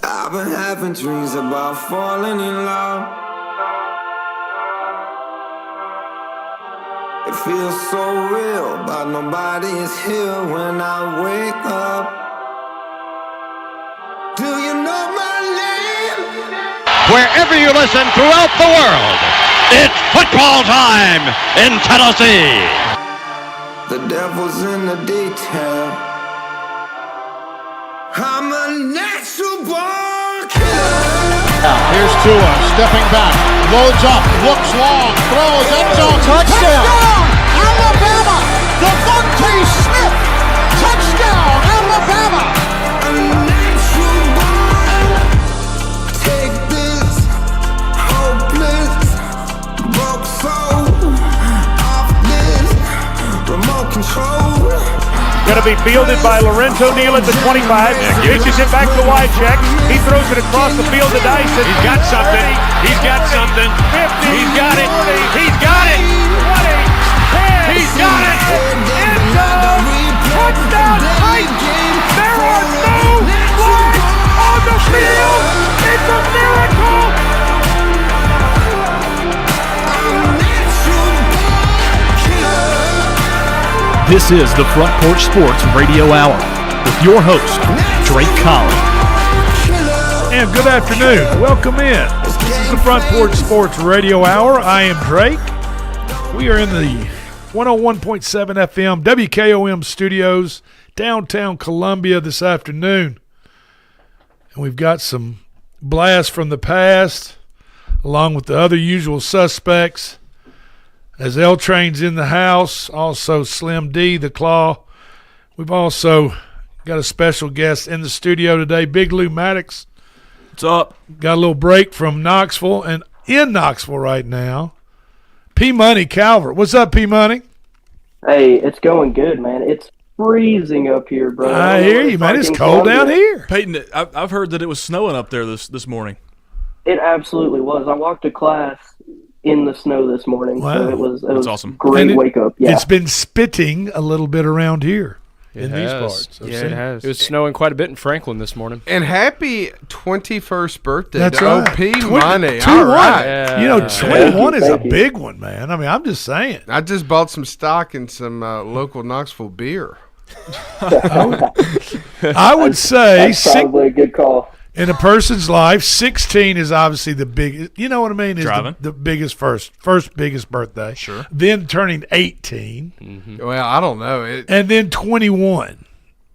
I've been having dreams about falling in love. It feels so real, but nobody is here when I wake up. Do you know my name? Wherever you listen throughout the world, it's football time in Tennessee. The devil's in the detail. I'm a natural born killer. Here's Tua stepping back, loads up, looks long, throws, end zone, touchdown! Alabama! Devontae Smith! Touchdown, Alabama! A natural born. Take this hopeless broke soul off this remote control. Going to be fielded by Lorenzo Neal at the 25. Pitches it back to Wycheck. He throws it across the field to Dyson. He's got something. He's got something. 50. He's got it. 40, He's got it. 20, 10. He's got it. End zone. Touchdown Titans. There are no flags on the field. It's a miracle. This is the Front Porch Sports Radio Hour with your host, Drake Collins. And good afternoon. Welcome in. This is the Front Porch Sports Radio Hour. I am Drake. We are in the 101.7 FM WKOM studios, downtown Columbia this afternoon. And we've got some blasts from the past, along with the other usual suspects. As L Train's in the house, also Slim D, the Claw. We've also got a special guest in the studio today, Big Lou Maddox. What's up? Got a little break from Knoxville, and in Knoxville right now, P Money Calvert. What's up, P Money? Hey, it's going good, man. It's freezing up here, bro. I hear you, man. It's cold down here. Peyton, I've heard that it was snowing up there this morning. It absolutely was. I walked to class in the snow this morning, Wow. so it was awesome. Great And wake up. Yeah, It's been spitting a little bit around here in these has. parts. I've Yeah, seen it has. It was snowing quite a bit in Franklin this morning. And happy 21st birthday That's to right. OP 20 Money. 2-1. All right. Yeah. You know, 21 is a Thank you. big one, man. I mean, I'm just saying. I just bought some stock in some local Knoxville beer. I would say that's probably a good call. in a person's life, 16 is obviously the biggest. You know what I mean? Is Driving. the biggest first biggest birthday. Sure. Then turning 18, Well, I don't know. and then 21.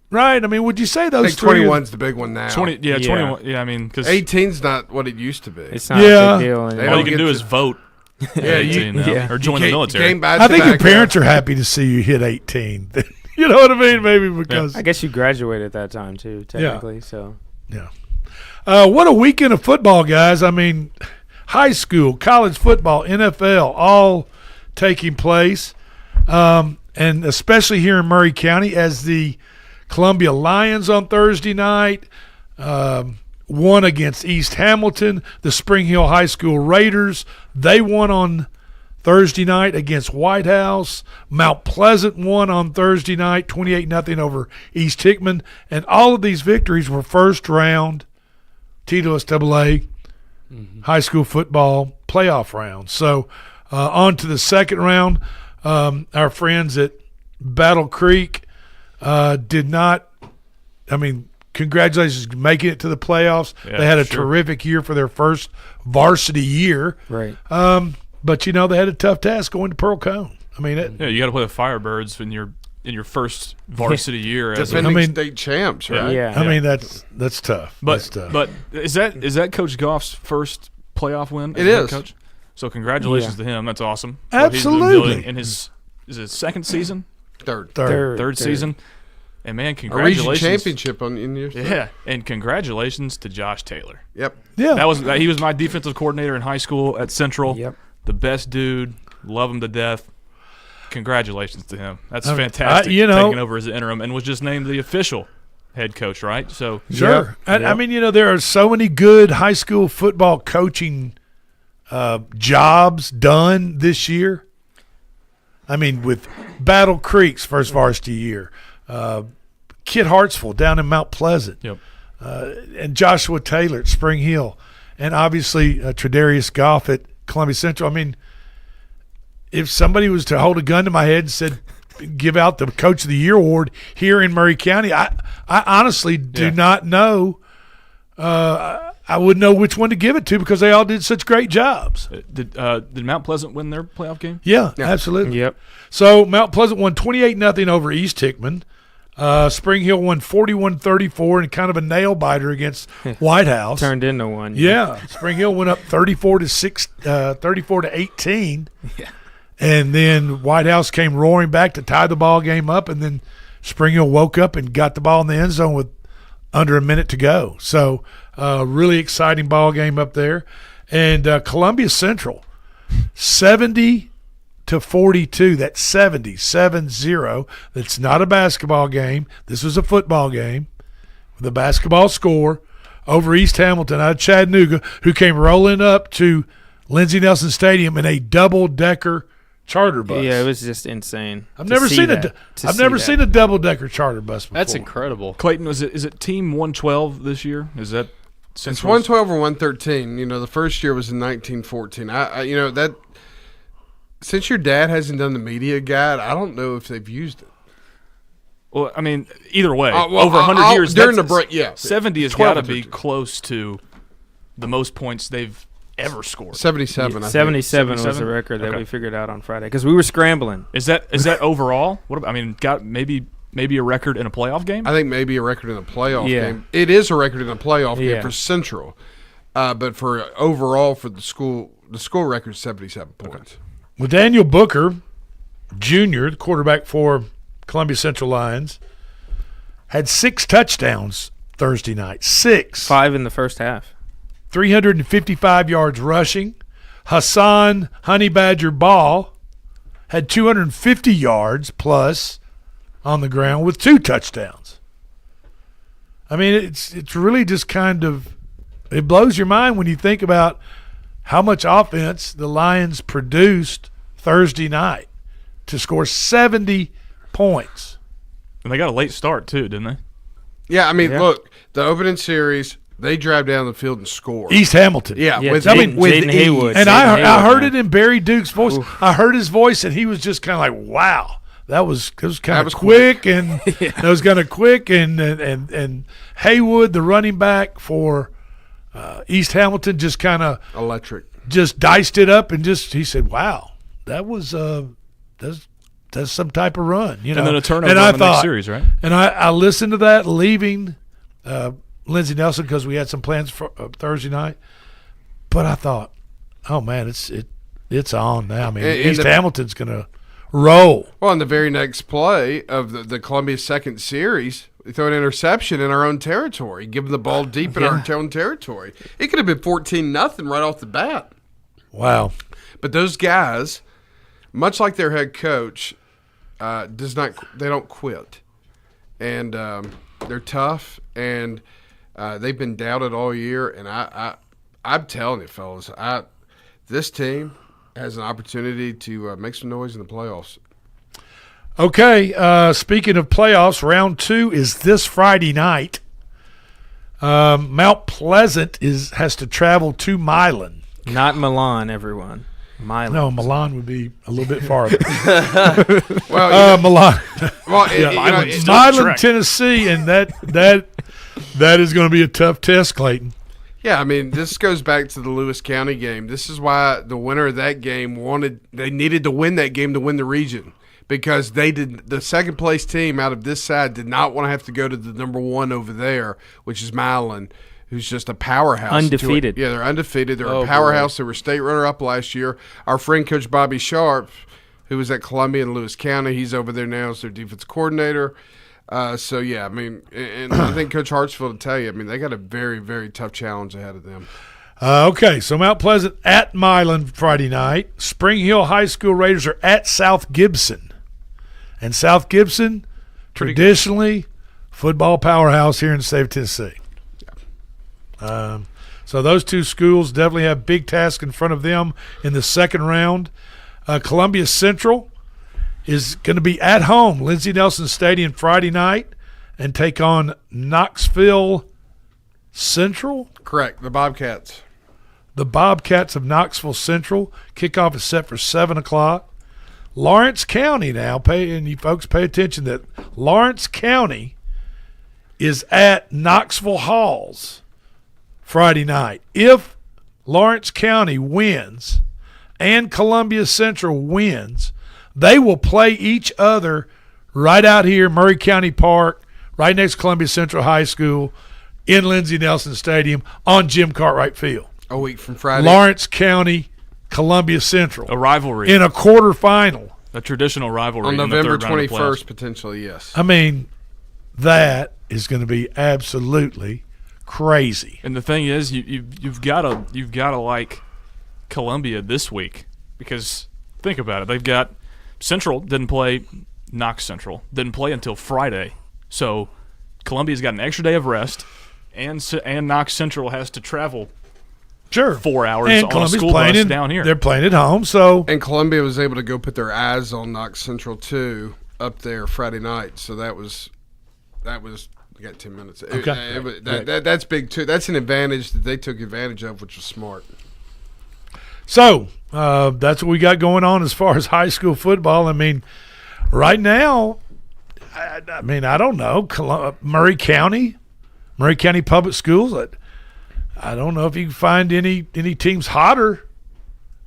Right? I mean, would you say I those think three? 21's the big one now. 21. Yeah, I mean, because 18's not what it used to be. It's not Yeah. a big deal all anymore. you can do is vote. Yeah, you- 18 now, yeah. or join the military. I think your parents are happy to see you hit 18. You know what I mean? Maybe because I guess you graduated at that time, too, technically. So what a weekend of football, guys. I mean, high school, college football, NFL, all taking place. And especially here in Murray County as the Columbia Lions on Thursday night won against East Hamilton. The Spring Hill High School Raiders, they won on Thursday night against White House. Mount Pleasant won on Thursday night, 28-0 over East Hickman. And all of these victories were first round TWSAA high school football playoff round. So on to the second round. Our friends at Battle Creek did not – I mean, congratulations on making it to the playoffs. Yeah, they had a sure. terrific year for their first varsity year. right. But, you know, they had a tough task going to Pearl Cone. I mean, Yeah, you got to play the Firebirds in your first varsity year. As Defending I mean- state champs, right? Yeah. I mean that's tough. That's but tough. but is that Coach Goff's first playoff win? It as head is. Coach? So congratulations to him. That's awesome. Absolutely. What he's been building in his second season, Third. season, and man, A region congratulations. championship in your Yeah, and congratulations to Josh Taylor. Yep. Yeah. He was my defensive coordinator in high school at Central. Yep. The best dude. Love him to death. Congratulations to him. That's I mean, fantastic. you know- taking over as the interim and was just named the official head coach, right? So Sure. I mean, you know, there are so many good high school football coaching jobs done this year. I mean, with Battle Creek's first varsity year, Kid Hartsville down in Mount Pleasant. Yep. and Joshua Taylor at Spring Hill, and obviously Tredarius Goff at Columbia Central. I mean, if somebody was to hold a gun to my head and said, give out the Coach of the Year award here in Murray County, I honestly do not know. I wouldn't know which one to give it to because they all did such great jobs. Did Mount Pleasant win their playoff game? Yeah, absolutely. Yep. So Mount Pleasant won 28-0 over East Hickman. Spring Hill won 41-34 and kind of a nail biter against White House. Turned into one. Yeah, Spring Hill went up 34-18. Yeah. And then White House came roaring back to tie the ball game up, and then Spring Hill woke up and got the ball in the end zone with under a minute to go. So really exciting ball game up there. And Columbia Central, 70-42. That's 70. That's not a basketball game. This was a football game with a basketball score over East Hamilton out of Chattanooga, who came rolling up to Lindsey Nelson Stadium in a double-decker charter bus. Yeah, it was just insane. I've never seen a double-decker charter bus before. That's incredible. Clayton, is it Team 112 this year? Is that It's 112 or 113. You know, the first year was in 1914. That since your dad hasn't done the media guide, I don't know if they've used it. Well, I mean, either way, over 100 years during the break. Yeah, 70 has got to be close to the most points they've ever scored. 77. Yeah, 77 was the record that we figured out on Friday because we were scrambling. Is that overall? What about, I mean, got maybe a record in a playoff game? I think maybe a record in a playoff game. It is a record in a playoff game for Central, but for overall for the school record is 77 points. Well, Daniel Booker, Jr., the quarterback for Columbia Central Lions, had 6 touchdowns Thursday night. 6. 5 in the first half. 355 yards rushing. Hassan Honey Badger Ball had 250 yards plus on the ground with 2 touchdowns. I mean, it's really just kind of – it blows your mind when you think about how much offense the Lions produced Thursday night to score 70 points. And they got a late start too, didn't they? Yeah, I mean, look, the opening series – they drive down the field and score. East Hamilton. Yeah, with Jaden Haywood. And I heard it in Barry Duke's voice. Oof. I heard his voice, and he was just kind of like, wow. It was kind of quick, and it was kind of quick. And Haywood, the running back for East Hamilton, just kind of electric, just diced it up, and he said, wow, that was that's some type of run. You know? And then a turnover in the next series, right? And I listened to that leaving Lindsey Nelson because we had some plans for Thursday night, but I thought, oh man, it's on now. I mean, East Hamilton's gonna roll. Well, in the very next play of the Columbia second series, we throw an interception in our own territory, give them the ball deep in our own territory. It could have been 14-0 right off the bat. Wow! But those guys, much like their head coach, they don't quit, and they're tough and. They've been doubted all year, and I'm telling you, fellas, this team has an opportunity to make some noise in the playoffs. Okay, speaking of playoffs, round 2 is this Friday night. Mount Pleasant has to travel to Milan. Not Milan, everyone. Milan. No, Milan would be a little bit farther. Milan. Well, Milan, Tennessee, and that is going to be a tough test, Clayton. Yeah, I mean, this goes back to the Lewis County game. This is why the winner of that game they needed to win that game to win the region because the second place team out of this side did not want to have to go to the number 1 over there, which is Milan, who's just a powerhouse. Undefeated. Yeah, they're undefeated. They're a powerhouse. They were state runner-up last year. Our friend Coach Bobby Sharp, who was at Columbia and Lewis County, he's over there now as their defense coordinator. So, yeah, I mean, and I think Coach Hartsfield will tell you, I mean, they got a very, very tough challenge ahead of them. Okay, so Mount Pleasant at Milan Friday night. Spring Hill High School Raiders are at South Gibson. And South Gibson, traditionally, football powerhouse here in the state of Tennessee. Yeah. So those two schools definitely have big tasks in front of them in the second round. Columbia Central is going to be at home, Lindsey Nelson Stadium Friday night, and take on Knoxville Central. Correct. The Bobcats. The Bobcats of Knoxville Central. Kickoff is set for 7 o'clock. Lawrence County now, and you folks pay attention that Lawrence County is at Knoxville Halls Friday night. If Lawrence County wins and Columbia Central wins, they will play each other right out here, Murray County Park, right next to Columbia Central High School, in Lindsey Nelson Stadium on Jim Cartwright Field. A week from Friday. Lawrence County, Columbia Central. A rivalry. In a quarterfinal. A traditional rivalry. On in the November third round of 21st, playoffs. potentially, yes. I mean, that is going to be absolutely crazy. And the thing is, you've got to like Columbia this week, because think about it. They've got Central didn't play, Knox Central didn't play until Friday, so Columbia's got an extra day of rest, and Knox Central has to travel. Sure. 4 hours and on Columbia's a school bus playing down here. They're playing at home, so. And Columbia was able to go put their eyes on Knox Central too up there Friday night. So that was. We got 10 minutes. Okay. That's big too. That's an advantage that they took advantage of, which was smart. So that's what we got going on as far as high school football. I mean, right now, I don't know. Murray County Public Schools. I don't know if you can find any teams hotter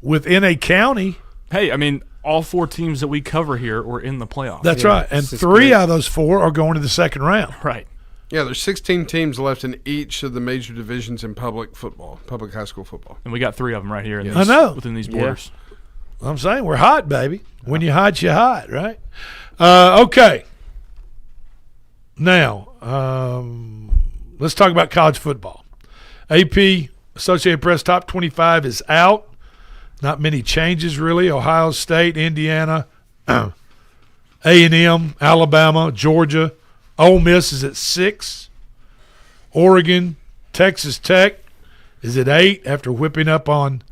within a county. Hey, I mean, all 4 teams that we cover here were in the playoffs. That's right. And 3 out of those 4 are going to the second round. Right. Yeah, there's 16 teams left in each of the major divisions in public high school football. And we got 3 of them right here I know. within these borders. I'm saying we're hot, baby. When you hot, you hot, right? Okay. Now, let's talk about college football. AP, Associated Press Top 25 is out. Not many changes, really. Ohio State, Indiana, A&M, Alabama, Georgia. Ole Miss is at 6. Oregon, Texas Tech is at 8 after whipping up on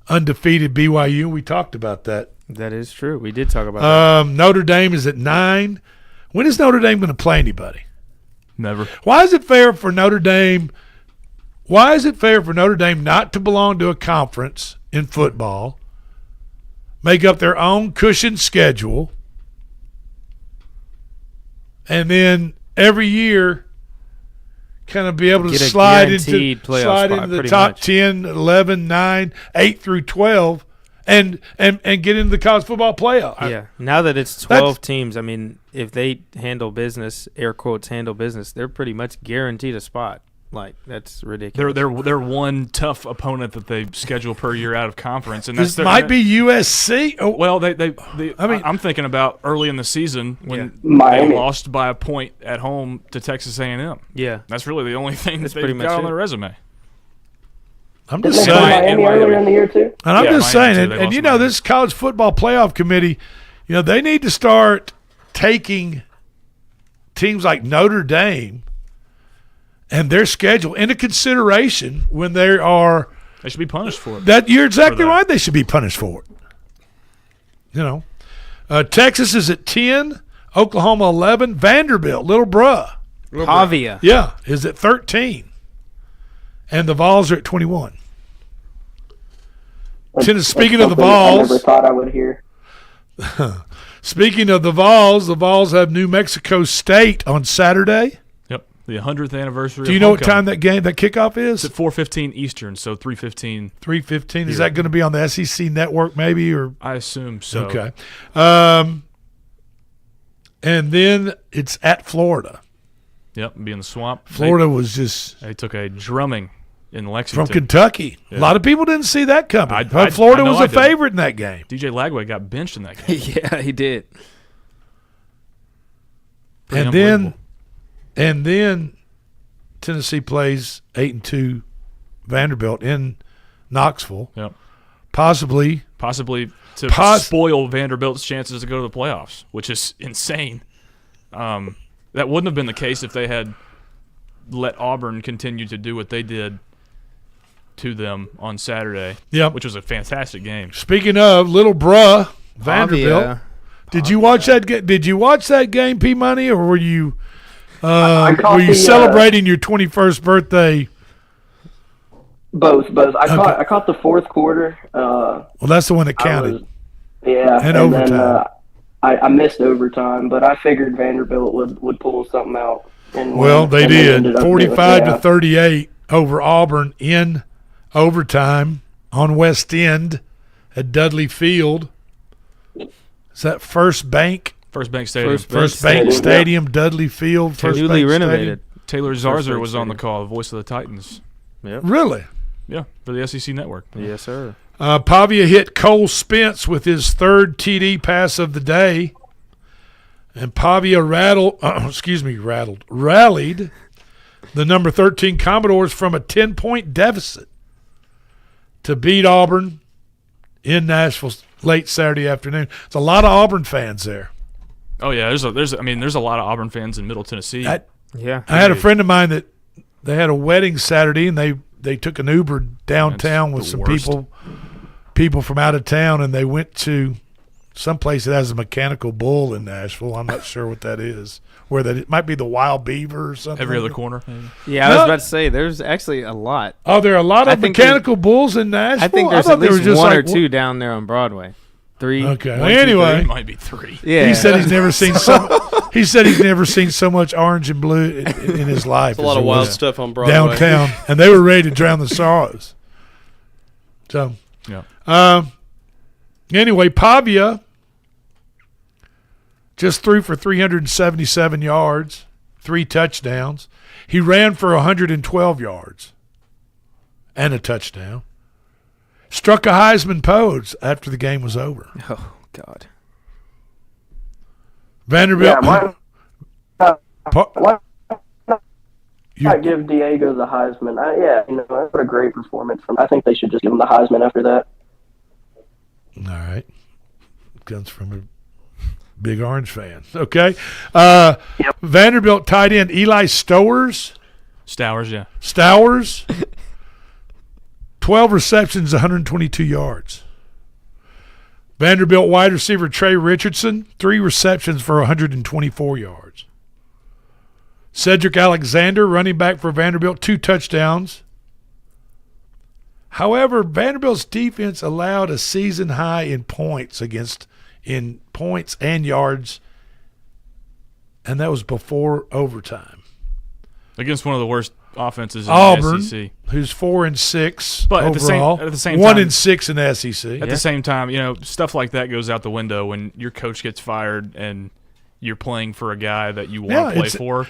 undefeated BYU. We talked about that. That is true. We did talk about that. Notre Dame is at 9. When is Notre Dame going to play anybody? Never. Why is it fair for Notre Dame not to belong to a conference in football, make up their own cushioned schedule, and then every year kind of be able to slide into the top 10, 11, 9, 8 through 12 and get into the college football playoff? Yeah. Now that it's 12 teams, I mean, if they handle business, air quotes handle business, they're pretty much guaranteed a spot. Like, that's ridiculous. They're one tough opponent that they schedule per year out of conference, and this might be USC. Oh. Well, I'm thinking about early in the season when Miami they lost by a point at home to Texas A&M. Yeah, that's really the only thing that's that they've got on their resume. I'm just saying. Miami earlier in the year too. And I'm just saying, and you know, this college football playoff committee, you know, they need to start taking teams like Notre Dame and their schedule into consideration when they are. They should be punished for it. That you're exactly right. They should be punished for it. You know, Texas is at 10, Oklahoma 11, Vanderbilt, little bruh, Pavia, yeah, is at 13, and the Vols are at 21. Speaking of the Vols, I never thought I would hear. Speaking of the Vols have New Mexico State on Saturday. Yep, the 100th anniversary. Do you know what time that kickoff is? It's at 4:15 Eastern, so 3:15. 3:15. Is that going to be on the SEC network, maybe, or? I assume so. Okay. And then it's at Florida. Yep, be in the swamp. Florida was just. They took a drumming in Lexington. From Kentucky. Yeah. A lot of people didn't see that coming. Florida was a favorite in that game. DJ Lagway got benched in that game. Yeah, he did. And then Tennessee plays 8-2 Vanderbilt in Knoxville. Yep. Possibly to spoil Vanderbilt's chances to go to the playoffs, which is insane. That wouldn't have been the case if they had let Auburn continue to do what they did to them on Saturday, which was a fantastic game. Speaking of little bruh, Vanderbilt, did you watch that game, P Money, or were you caught Were you the, celebrating your 21st birthday? Both. I caught the fourth quarter. Well, that's the one that counted. And overtime. Then, I missed overtime, but I figured Vanderbilt would pull something out. Well, they did. 45-38 over Auburn in overtime on West End at Dudley Field. Is that First Bank? First Bank Stadium. First Bank Stadium, Dudley Field. First Newly Bank renovated. Stadium. Taylor Zarzer was on the call, the voice of the Titans. Yep. Really? Yeah, for the SEC Network. Yes, sir. Pavia hit Cole Spence with his third TD pass of the day. And Pavia rallied the number 13 Commodores from a 10-point deficit to beat Auburn in Nashville late Saturday afternoon. There's a lot of Auburn fans there. Oh yeah, there's a lot of Auburn fans in Middle Tennessee. I had a friend of mine that they had a wedding Saturday and they took an Uber downtown with some people from out of town, and they went to some place that has a mechanical bull in Nashville. I'm not sure what that is. It might be the Wild Beaver or something. Every other corner. Yeah, I was about to say there's actually a lot. Oh, there are a lot of mechanical bulls in Nashville. I think there's at least one or two down there on Broadway. 3. Okay. One, anyway, 2, 3. It might be 3. Yeah. He said he's never seen He said he's never seen so much orange and blue in his life. There's a lot of wild stuff on Broadway downtown, and they were ready to drown the sorrows. So, yeah. Anyway, Pavia just threw for 377 yards, 3 touchdowns. He ran for 112 yards and a touchdown. Struck a Heisman pose after the game was over. Oh, God. Vanderbilt. Why not give Diego the Heisman? What a great performance from. I think they should just give him the Heisman after that. All right. Comes from a big Orange fan. Okay. Vanderbilt tight end Eli Stowers. Yeah. Stowers. 12 receptions, 122 yards. Vanderbilt wide receiver Trey Richardson, 3 receptions for 124 yards. Cedric Alexander, running back for Vanderbilt, 2 touchdowns. However, Vanderbilt's defense allowed a season high in points and yards, and that was before overtime. Against one of the worst offenses in Auburn, the SEC, who's 4-6 but overall, at the same 1-6 in the SEC. At the same time, stuff like that goes out the window when your coach gets fired and you're playing for a guy that you want to play for.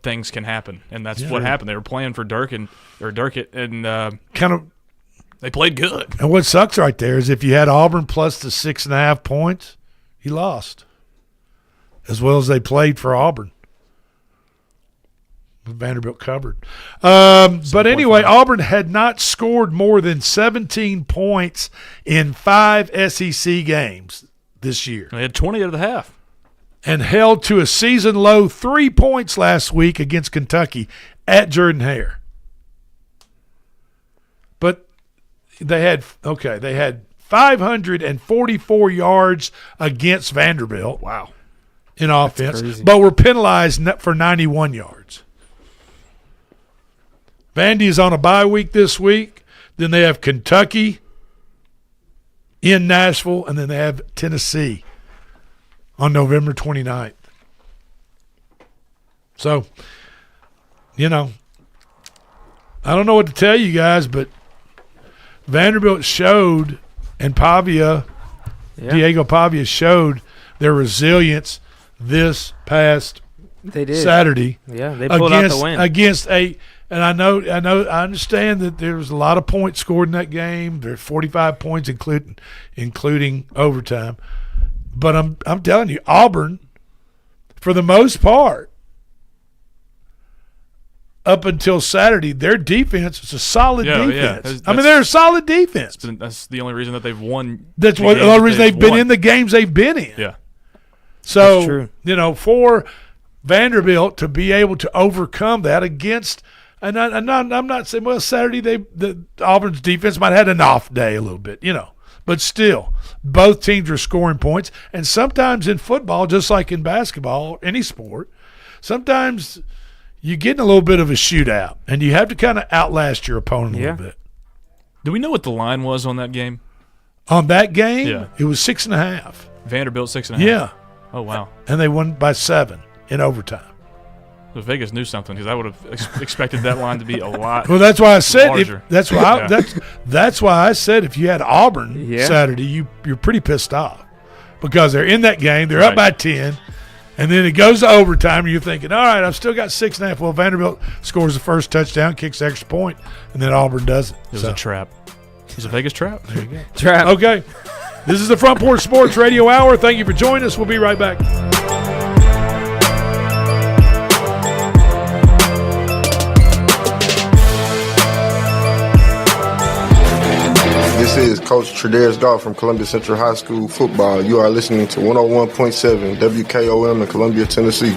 Things can happen, and that's what happened. They were playing for Durkett, and they played good. And what sucks right there is if you had Auburn plus the 6.5 points, you lost. As well as they played for Auburn. Vanderbilt covered. But anyway, Auburn had not scored more than 17 points in 5 SEC games this year. They had 20 at the half. And held to a season-low 3 points last week against Kentucky at Jordan-Hare. But they had 544 yards against Vanderbilt. Wow. In offense, but were penalized for 91 yards. Vandy is on a bye week this week. Then they have Kentucky in Nashville, and then they have Tennessee on November 29th. So, I don't know what to tell you guys, but Vanderbilt showed, and Diego Pavia showed their resilience this past Saturday. Yeah, they pulled out the win and I understand that there was a lot of points scored in that game. There's 45 points, including overtime. But I'm telling you, Auburn, for the most part, up until Saturday, their defense is a solid defense. Yeah. They're a solid defense. That's the only reason that they've won. That's the only reason they've been in the games they've been in. Yeah. So, for Vanderbilt to be able to overcome that against – and I'm not saying, Saturday the Auburn's defense might have had an off day a little bit, But still, both teams are scoring points. And sometimes in football, just like in basketball, any sport, sometimes you get in a little bit of a shootout, and you have to kind of outlast your opponent a little bit. Do we know what the line was on that game? On that game, Yeah. it was 6.5. Vanderbilt 6.5. Yeah. Oh wow. And they won by 7 in overtime. So Vegas knew something because I would have expected that line to be a lot. Well, that's why I said larger. that's why I said if you had Auburn Saturday, you're pretty pissed off because they're in that game, they're up by 10, and then it goes to overtime, and you're thinking, all right, I've still got 6.5. Well, Vanderbilt scores the first touchdown, kicks the extra point, and then Auburn doesn't. It was a trap. It was a Vegas trap. There you go. Trap. Okay. This is the Front Porch Sports Radio Hour. Thank you for joining us. We'll be right back. This is Coach Tredaris Goff from Columbia Central High School football. You are listening to 101.7 WKOM in Columbia, Tennessee.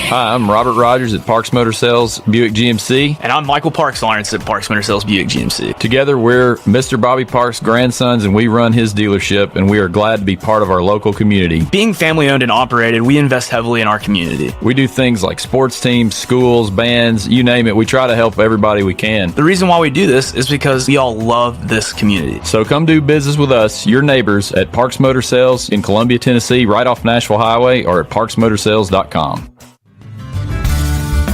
Hi, I'm Robert Rogers at Parks Motor Sales Buick GMC. And I'm Michael Parks Lawrence at Parks Motor Sales Buick GMC. Together, we're Mr. Bobby Parks' grandsons, and we run his dealership, and we are glad to be part of our local community. Being family owned and operated, we invest heavily in our community. We do things like sports teams, schools, bands, you name it. We try to help everybody we can. The reason why we do this is because we all love this community. So come do business with us, your neighbors, at Parks Motor Sales in Columbia, Tennessee, right off Nashville Highway, or at parksmotorsales.com.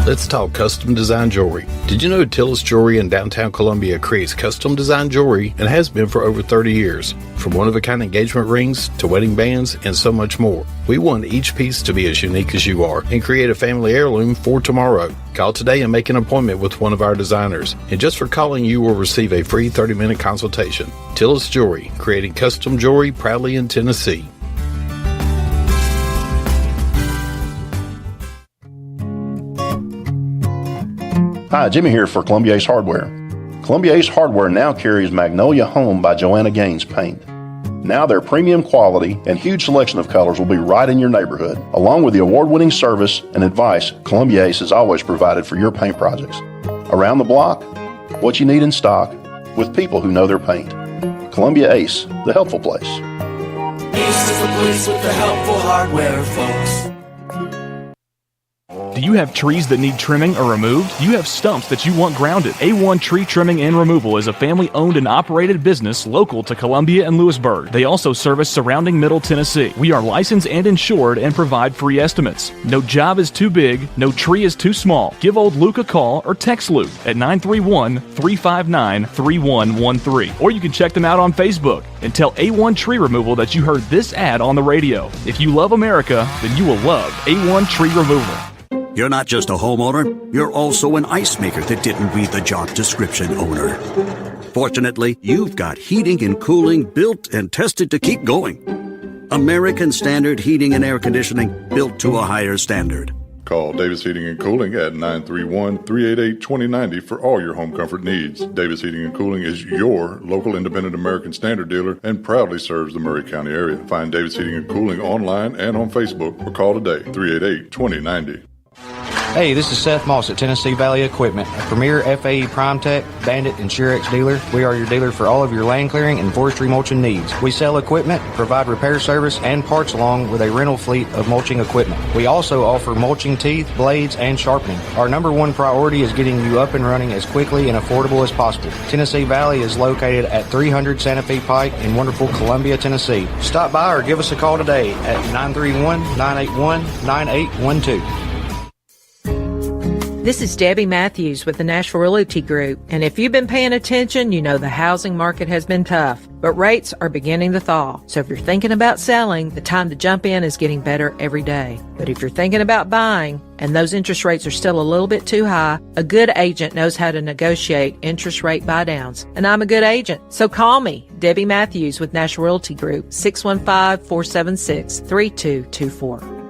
Let's talk custom design jewelry. Did you know Tillis Jewelry in downtown Columbia creates custom design jewelry and has been for over 30 years? From one-of-a-kind engagement rings to wedding bands and so much more. We want each piece to be as unique as you are and create a family heirloom for tomorrow. Call today and make an appointment with one of our designers. And just for calling, you will receive a free 30-minute consultation. Tillis Jewelry, creating custom jewelry proudly in Tennessee. Hi, Jimmy here for Columbia Ace Hardware. Columbia Ace Hardware now carries Magnolia Home by Joanna Gaines paint. Now their premium quality and huge selection of colors will be right in your neighborhood. Along with the award-winning service and advice Columbia Ace has always provided for your paint projects. Around the block, what you need in stock, with people who know their paint. Columbia Ace, the helpful place. Ace is the place with the helpful hardware, folks. Do you have trees that need trimming or removed? Do you have stumps that you want grounded? A1 Tree Trimming and Removal is a family-owned and operated business local to Columbia and Lewisburg. They also service surrounding Middle Tennessee. We are licensed and insured and provide free estimates. No job is too big, no tree is too small. Give old Luke a call or text Luke at 931-359-3113. Or you can check them out on Facebook and tell A1 Tree Removal that you heard this ad on the radio. If you love America, then you will love A1 Tree Removal. You're not just a homeowner, you're also an ice maker that didn't read the job description owner. Fortunately, you've got heating and cooling built and tested to keep going. American Standard Heating and Air Conditioning, built to a higher standard. Call Davis Heating and Cooling at 931-388-2090 for all your home comfort needs. Davis Heating and Cooling is your local independent American Standard dealer and proudly serves the Murray County area. Find Davis Heating and Cooling online and on Facebook or call today, 388-2090. Hey, this is Seth Moss at Tennessee Valley Equipment, a premier FAE PrimeTech, Bandit, and Surex dealer. We are your dealer for all of your land clearing and forestry mulching needs. We sell equipment, provide repair service, and parts along with a rental fleet of mulching equipment. We also offer mulching teeth, blades, and sharpening. Our number one priority is getting you up and running as quickly and affordable as possible. Tennessee Valley is located at 300 Santa Fe Pike in wonderful Columbia, Tennessee. Stop by or give us a call today at 931-981-9812. This is Debbie Matthews with the Nashville Realty Group, and if you've been paying attention, you know the housing market has been tough, but rates are beginning to thaw. So if you're thinking about selling, the time to jump in is getting better every day. But if you're thinking about buying, and those interest rates are still a little bit too high, a good agent knows how to negotiate interest rate buydowns, and I'm a good agent. So call me, Debbie Matthews with Nashville Realty Group, 615-476-3224.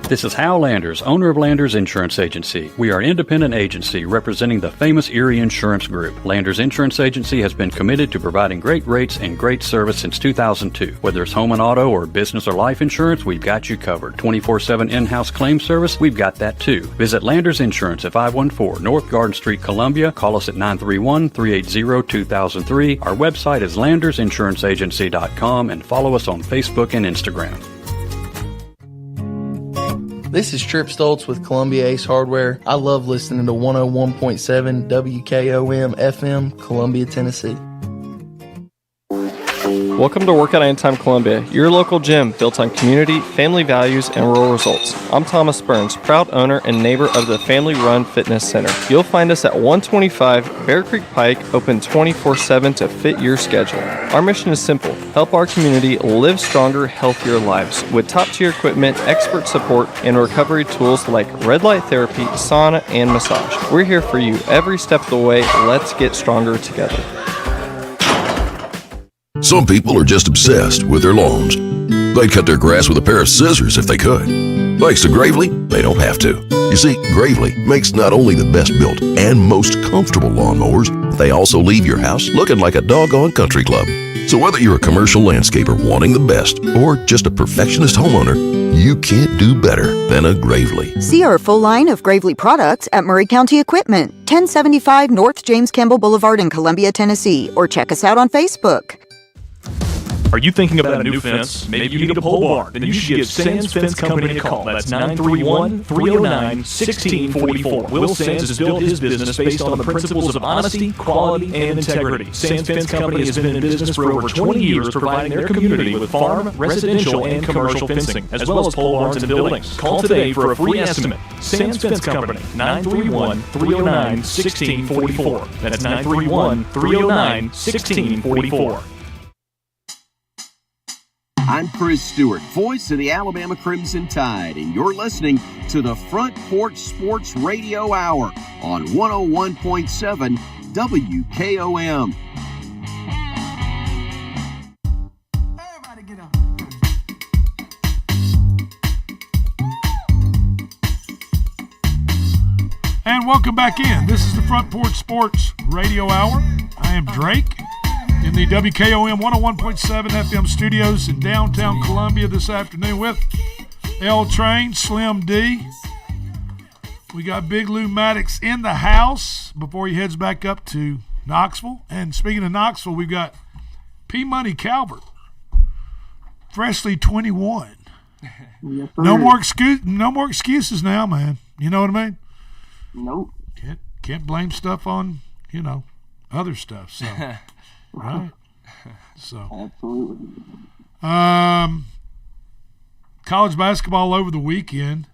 This is Hal Landers, owner of Landers Insurance Agency. We are an independent agency representing the famous Erie Insurance Group. Landers Insurance Agency has been committed to providing great rates and great service since 2002. Whether it's home and auto or business or life insurance, we've got you covered. 24/7 in-house claim service, we've got that too. Visit Landers Insurance at 514 North Garden Street, Columbia. Call us at 931-380-2003. Our website is landersinsuranceagency.com and follow us on Facebook and Instagram. This is Trip Stoltz with Columbia Ace Hardware. I love listening to 101.7 WKOM FM, Columbia, Tennessee. Welcome to Workout Anytime Columbia, your local gym built on community, family values, and rural results. I'm Thomas Burns, proud owner and neighbor of the Family Run Fitness Center. You'll find us at 125 Bear Creek Pike, open 24/7 to fit your schedule. Our mission is simple: help our community live stronger, healthier lives with top-tier equipment, expert support, and recovery tools like red light therapy, sauna, and massage. We're here for you every step of the way. Let's get stronger together. Some people are just obsessed with their lawns. They'd cut their grass with a pair of scissors if they could. Thanks to Gravely, they don't have to. You see, Gravely makes not only the best built and most comfortable lawnmowers, but they also leave your house looking like a doggone country club. So whether you're a commercial landscaper wanting the best or just a perfectionist homeowner, you can't do better than a Gravely. See our full line of Gravely products at Murray County Equipment, 1075 North James Campbell Boulevard in Columbia, Tennessee, or check us out on Facebook. Are you thinking about a new fence? Maybe you need a pole barn? Then you should give Sands Fence Company a call. That's 931-309-1644. Will Sands has built his business based on the principles of honesty, quality, and integrity. Sands Fence Company has been in business for over 20 years, providing their community with farm, residential, and commercial fencing, as well as pole barns and buildings. Call today for a free estimate. Sands Fence Company, 931-309-1644. That's 931-309-1644. I'm Chris Stewart, voice of the Alabama Crimson Tide, and you're listening to the Front Porch Sports Radio Hour on 101.7 WKOM. Everybody get up. And welcome back in. This is the Front Porch Sports Radio Hour. I am Drake in the WKOM 101.7 FM studios in downtown Columbia this afternoon with L Train, Slim D. We got Big Lou Maddox in the house before he heads back up to Knoxville. And speaking of Knoxville, we've got P Money Calvert, freshly 21. No more excuses now, man. You know what I mean? Nope. Can't blame stuff on, other stuff. So right. So absolutely. College basketball over the weekend.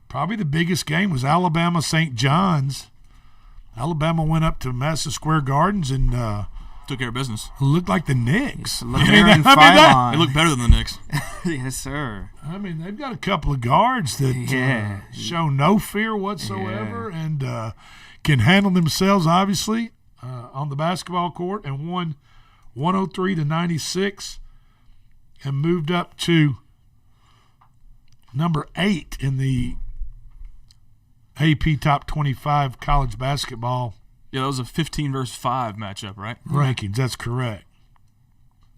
Probably the biggest game was Alabama St. John's. Alabama went up to Madison Square Gardens and took care of business. Looked like the Knicks. They look better than the Knicks. Yes, sir. I mean, they've got a couple of guards that show no fear whatsoever and can handle themselves, obviously, on the basketball court, and won 103-96 and moved up to number 8 in the AP Top 25 college basketball. Yeah, that was a 15 versus 5 matchup, right? Rankings, that's correct.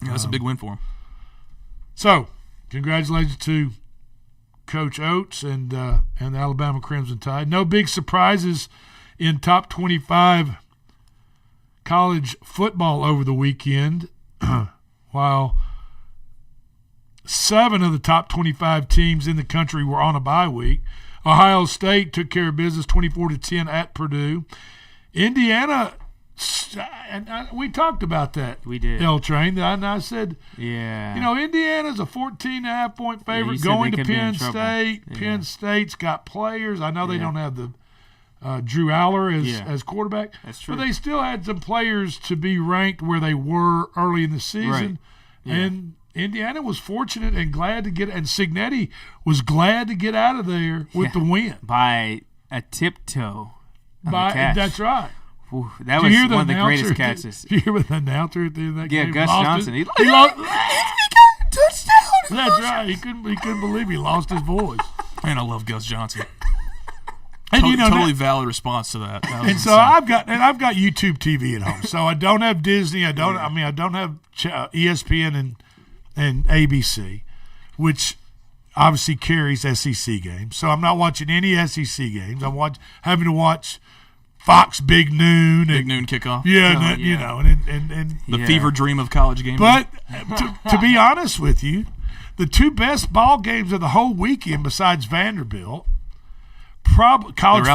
Yeah, that's a big win for him. So, congratulations to Coach Oates and the Alabama Crimson Tide. No big surprises in Top 25 college football over the weekend, while 7 of the top 25 teams in the country were on a bye week. Ohio State took care of business 24-10 at Purdue. Indiana, and we talked about that. We did. L-Train. And I said, yeah, Indiana's a 14.5-point favorite going to Penn State. Yeah. Penn State's got players. I know they don't have the Drew Aller as quarterback. That's true. But they still had some players to be ranked where they were early in the season. Right. Yeah. And Indiana was fortunate and glad to get – and Cignetti was glad to get out of there with the win. By a tiptoe on the catch. That's right. Ooh, that was one of the greatest catches. Did you hear what the announcer at the end of that game? Gus Johnson. He lost. Touchdown. That's right. He couldn't believe he lost his voice. Man, I love Gus Johnson. And totally valid response to that. And insane. So I've got YouTube TV at home. So I don't have Disney. I don't have ESPN and ABC, which obviously carries SEC games. So I'm not watching any SEC games. I'm having to watch Fox Big Noon kickoff. Yeah, and the fever dream of college gaming. But to be honest with you, the two best ball games of the whole weekend besides Vanderbilt, college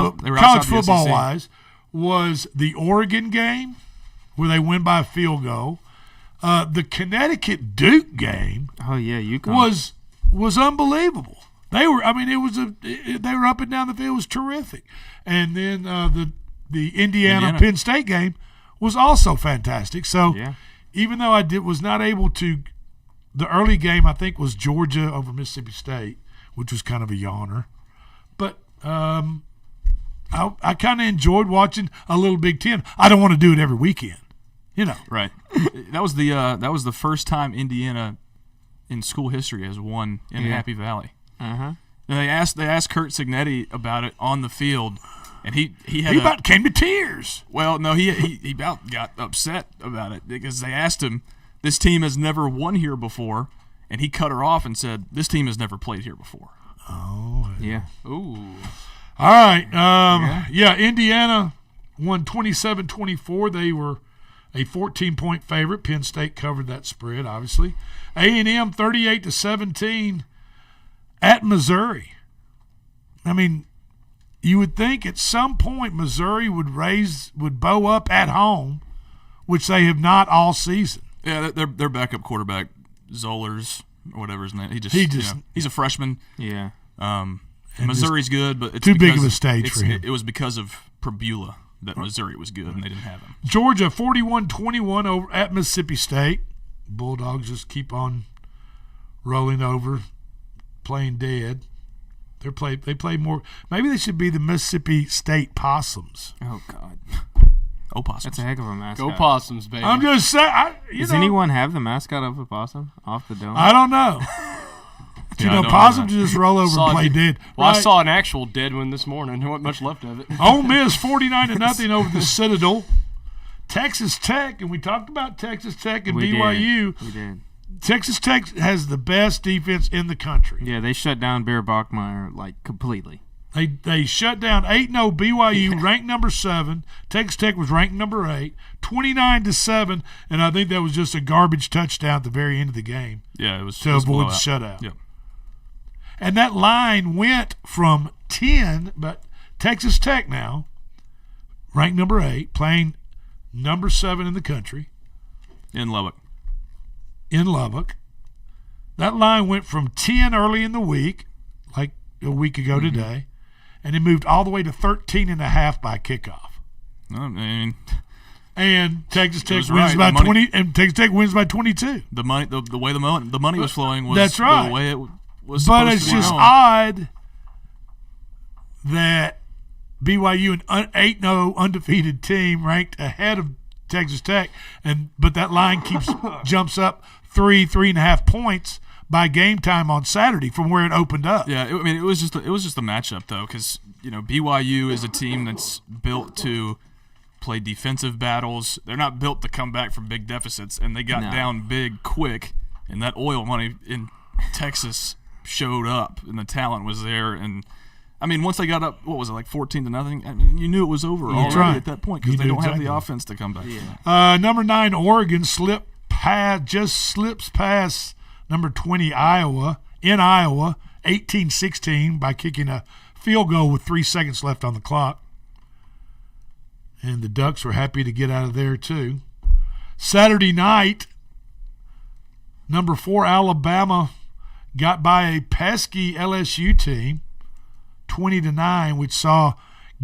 football wise, was the Oregon game where they win by a field goal. The Connecticut Duke game. Oh yeah, UConn was unbelievable. They were. I mean, they were up and down the field. It was terrific. And then the Indiana Penn State game was also fantastic. So even though I was not able to, the early game I think was Georgia over Mississippi State, which was kind of a yawner. But I kind of enjoyed watching a little Big Ten. I don't want to do it every weekend, Right. That was the first time Indiana in school history has won in Happy Valley. Uh-huh. And they asked Curt Cignetti about it on the field, and he about came to tears. Well, no, he about got upset about it because they asked him, this team has never won here before, and he cut her off and said, this team has never played here before. Oh. Yeah. Ooh. All right. Indiana won 27-24. They were a 14-point favorite. Penn State covered that spread, obviously. A&M 38-17 at Missouri. I mean, you would think at some point Missouri would bow up at home, which they have not all season. Yeah, their backup quarterback, Zollers, or whatever his name. He's a freshman. Yeah. Missouri's good, but it's too big of a stage for him. It was because of Prbula that Missouri was good, and they didn't have him. Georgia 41-21 over at Mississippi State. Bulldogs just keep on rolling over, playing dead. They play more. Maybe they should be the Mississippi State Possums. Oh God. Opossums. That's a heck of a mascot. Go Possums, baby. I'm just saying. Does anyone have the mascot of a possum off the dome? I don't know. Possums just roll over and play dead. Well, right? I saw an actual dead one this morning. There wasn't much left of it. Ole Miss 49-0 over the Citadel. Texas Tech, and we talked about Texas Tech and BYU. We did. Texas Tech has the best defense in the country. Yeah, they shut down Bear Bachmeier completely. They shut down 8-0 BYU, ranked number 7. Texas Tech was ranked number 8, 29-7, and I think that was just a garbage touchdown at the very end of the game. Yeah, it was to avoid the shutout. Yep. And that line went from 10, but Texas Tech now, ranked number 8, playing number 7 in the country. In Lubbock. That line went from 10 early in the week, like a week ago today, and it moved all the way to 13.5 by kickoff. I mean, and Texas Tech wins by 20, and Texas Tech wins by 22. The money, the way the money was flowing was that's right. The way it was. But it's just odd that BYU, an 8-0 undefeated team, ranked ahead of Texas Tech, but that line jumps up 3.5 points by game time on Saturday from where it opened up. Yeah, it was just a matchup though, because BYU is a team that's built to play defensive battles. They're not built to come back from big deficits, and they got down big quick, and that oil money in Texas showed up, and the talent was there. And I mean, once they got up, what was it, like 14-0? I mean, you knew it was over already at that point because they don't have the offense to come back. Yeah. Number 9 Oregon slips past number 20 Iowa in Iowa, 18-16 by kicking a field goal with 3 seconds left on the clock. And the Ducks were happy to get out of there too. Saturday night, number 4 Alabama got by a pesky LSU team, 20-9, which saw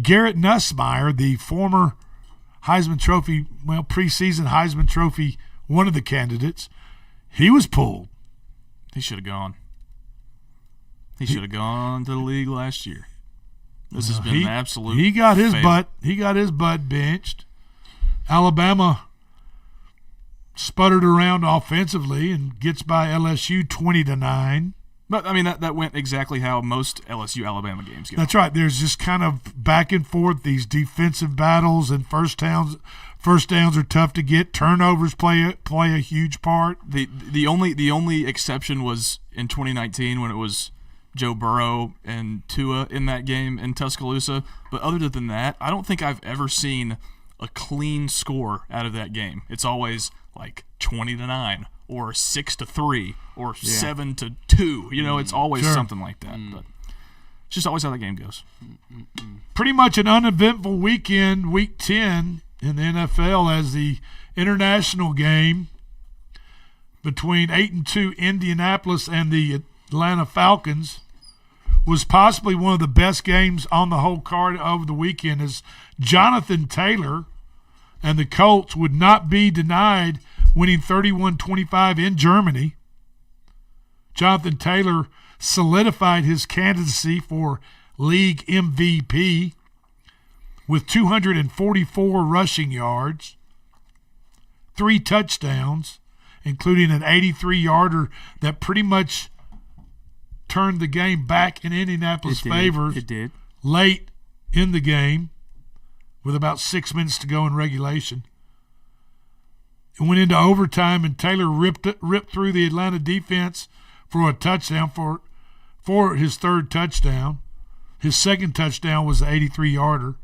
Garrett Nussmeier, the former Heisman Trophy, preseason Heisman Trophy, one of the candidates, he was pulled. He should have gone. He should have gone to the league last year. This has been an absolute. He got his fail. butt. He got his butt benched. Alabama sputtered around offensively and gets by LSU 20-9. But I mean that went exactly how most LSU Alabama games go. That's right. There's just kind of back and forth, these defensive battles, and first downs are tough to get. Turnovers play a huge part. The only exception was in 2019 when it was Joe Burrow and Tua in that game in Tuscaloosa. But other than that, I don't think I've ever seen a clean score out of that game. It's always like 20-9 or 6-3 or 7-2. You know, it's always something like that. But it's just always how that game goes. Pretty much an uneventful weekend, Week 10 in the NFL, as the international game between 8-2 Indianapolis and the Atlanta Falcons was possibly one of the best games on the whole card over the weekend, as Jonathan Taylor and the Colts would not be denied winning 31-25 in Germany. Jonathan Taylor solidified his candidacy for league MVP with 244 rushing yards, 3 touchdowns, including an 83-yarder that pretty much turned the game back in Indianapolis' favor. It did. Late in the game with about 6 minutes to go in regulation. It went into overtime, and Taylor ripped through the Atlanta defense for a touchdown, for his third touchdown. His second touchdown was the 83-yarder.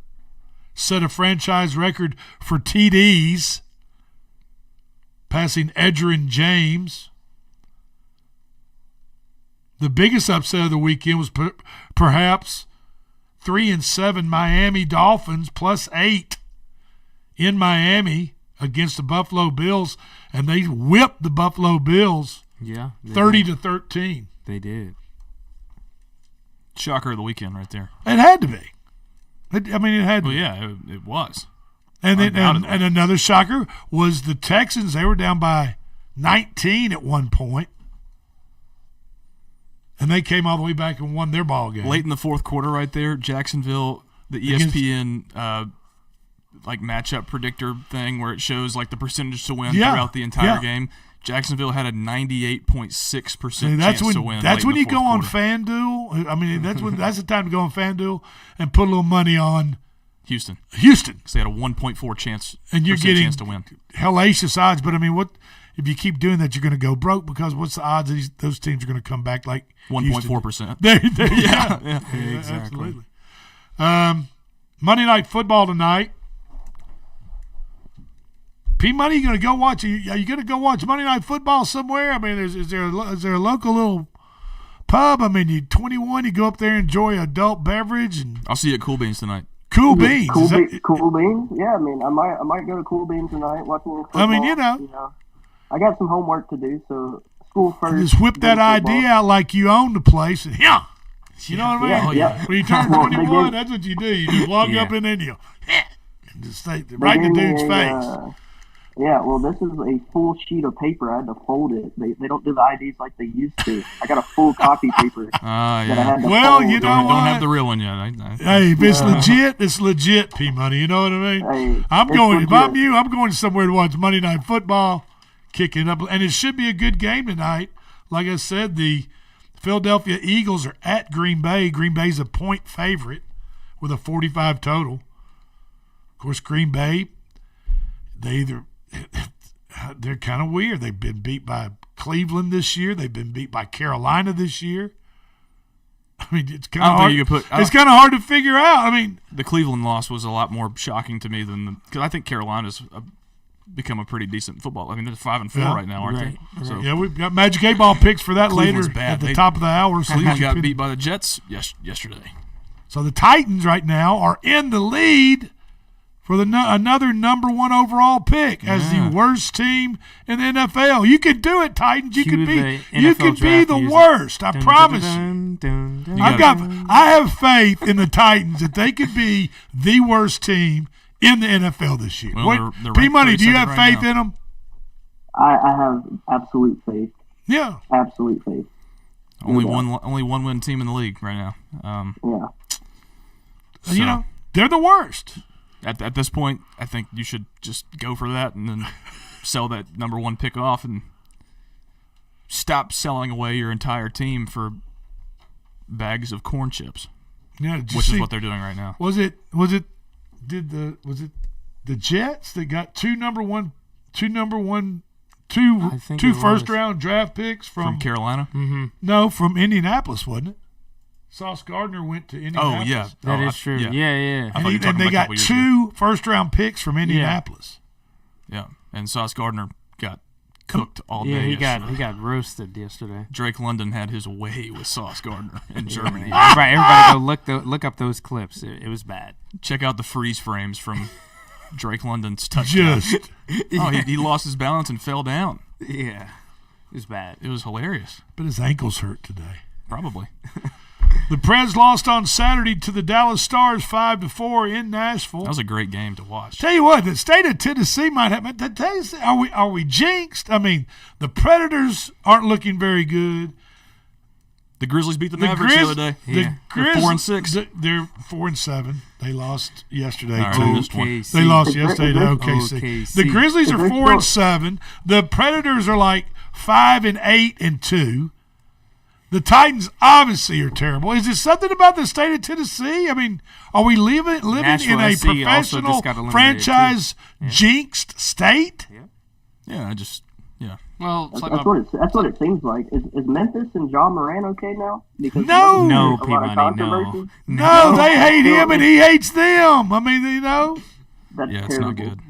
Set a franchise record for TDs, passing Edgerrin James. The biggest upset of the weekend was perhaps 3-7 Miami Dolphins +8 in Miami against the Buffalo Bills, and they whipped the Buffalo Bills 30-13. They did. Shocker of the weekend right there. It had to be. It had to be. Well, yeah, it was. And then and another shocker was the Texans. They were down by 19 at one point, and they came all the way back and won their ball game. Late in the fourth quarter right there, Jacksonville, the ESPN like matchup predictor thing where it shows like the percentage to win throughout the entire game. Jacksonville had a 98.6% chance to win. That's when you go on quarter. FanDuel. I mean, that's the time to go on FanDuel and put a little money on Houston. Because they had a 1.4 chance, and you're getting chance to win. Hellacious odds. But I mean, what if you keep doing that? You're going to go broke, because what's the odds that those teams are going to come back like 1.4%? Yeah, exactly. Absolutely. Monday Night Football tonight. P-Money, you going to go watch? Are you going to go watch Monday Night Football somewhere? I mean, is there a local little pub? I mean, you're 21, you go up there, enjoy adult beverage, and I'll see you at Cool Beans tonight. Cool Beans, Cool Beans. Yeah, I mean, I might go to Cool Beans tonight. Watch a little football. I mean, you know, I got some homework to do, so school first. Just whip that ID out like you own the place, and you know what I mean? Yeah. When you turn 21, that's what you do. You just walk up in and you and just say right in the dude's face. Yeah, well, this is a full sheet of paper. I had to fold it. They don't do the IDs like they used to. I got a full copy paper. That I had to fold. You know what? Don't have the real one yet. Hey, if it's legit, it's legit, P-Money. You know what I mean? Hey, if I'm you, I'm going somewhere to watch Monday Night Football, kicking up. And it should be a good game tonight. Like I said, the Philadelphia Eagles are at Green Bay. Green Bay's a point favorite with a 45 total. Of course, Green Bay, they're kind of weird. They've been beat by Cleveland this year. They've been beat by Carolina this year. I mean, it's kind of hard. It's kind of hard to figure out. I mean, the Cleveland loss was a lot more shocking to me than because I think Carolina's become a pretty decent football. I mean, they're 5-4 right now, aren't they? So, yeah, we've got Magic 8-Ball picks for that Cleveland's later bad. at the top of the hour. Cleveland got beat by the Jets yesterday. So the Titans right now are in the lead for another number 1 overall pick as the worst team in the NFL. You can do it, Titans. You can be the worst. I promise you. I have faith in the Titans that they could be the worst team in the NFL this year. Well, P-Money, do you have faith in them? I have absolute faith. Yeah, absolute faith. Only one win team in the league right now. Yeah. So, you know, they're the worst. At this point, I think you should just go for that and then sell that number 1 pick off and stop selling away your entire team for bags of corn chips. Yeah, which is what they're doing right now. Was it the Jets that got two first round draft picks from Carolina? Mm-hmm. No, from Indianapolis, wasn't it? Sauce Gardner went to Indianapolis. Oh, yeah. That is true. Yeah. And they got 2 first-round picks from Indianapolis. Yeah. And Sauce Gardner got cooked all day. Yeah, he got roasted yesterday. Drake London had his way with Sauce Gardner in Germany. Everybody go look up those clips. It was bad. Check out the freeze frames from Drake London's touchdown. He lost his balance and fell down. Yeah, it was bad. It was hilarious. But his ankles hurt today. Probably. The Preds lost on Saturday to the Dallas Stars 5-4 in Nashville. That was a great game to watch. Tell you what, the state of Tennessee might have. Are we jinxed? I mean, the Predators aren't looking very good. The Grizzlies beat the Mavericks the other day. They're 4-6. They're 4-7. They lost yesterday too. They lost yesterday to OKC. The Grizzlies are 4-7. The Predators are like 5-8-2. The Titans obviously are terrible. Is there something about the state of Tennessee? I mean, are we living in a professional franchise jinxed state? Yeah. Well, that's what it seems like. Is Memphis and Ja Morant okay now? Because no, they hate him and he hates them. I mean, That's it's terrible. not good.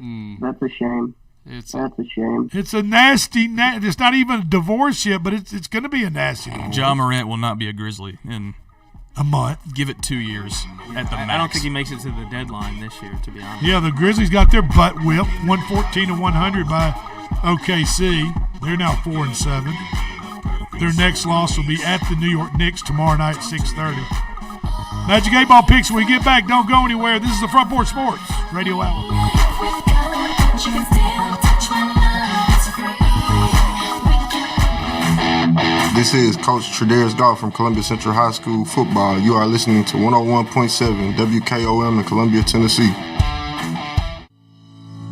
That's a shame. That's a shame. It's a nasty. It's not even a divorce yet, but it's going to be a nasty divorce. Ja Morant will not be a Grizzly in a month. Give it 2 years at the max. I don't think he makes it to the deadline this year, to be honest. Yeah, the Grizzlies got their butt whipped, 114-100 by OKC. They're now 4-7. Their next loss will be at the New York Knicks tomorrow night, 6:30. Magic 8-Ball picks when we get back. Don't go anywhere. This is the Front Porch Sports Radio Hour. This is Coach Tredaris Goff from Columbia Central High School football. You are listening to 101.7 WKOM in Columbia, Tennessee.